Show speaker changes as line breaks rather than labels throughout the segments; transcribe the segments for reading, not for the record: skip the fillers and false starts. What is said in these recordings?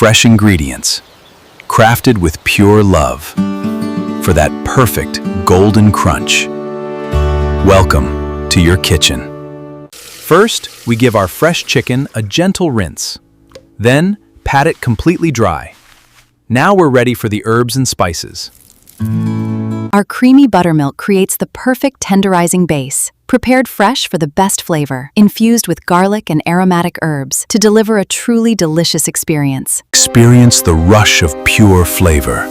fresh ingredients, crafted with pure love, for that perfect golden crunch. Welcome to your kitchen. First, we give our fresh chicken a gentle rinse. Then, pat it completely dry. Now we're ready for the herbs and spices.
Our creamy buttermilk creates the perfect tenderizing base, prepared fresh for the best flavor, infused with garlic and aromatic herbs to deliver a truly delicious experience.
Experience the rush of pure flavor,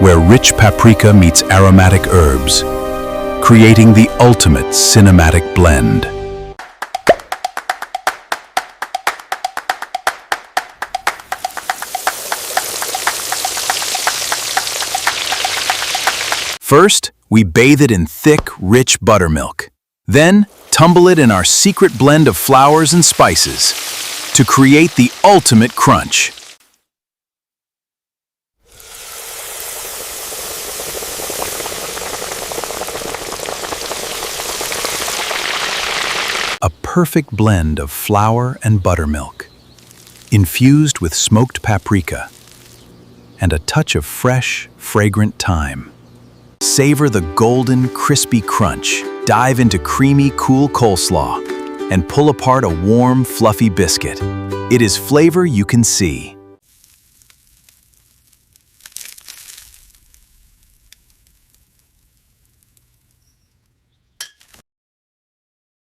where rich paprika meets aromatic herbs, creating the ultimate cinematic blend. First, we bathe it in thick, rich buttermilk. Then, tumble it in our secret blend of flours and spices to create the ultimate crunch. A perfect blend of flour and buttermilk, infused with smoked paprika and a touch of fresh, fragrant thyme. Savor the golden, crispy crunch. Dive into creamy, cool coleslaw and pull apart a warm, fluffy biscuit. It is flavor you can see.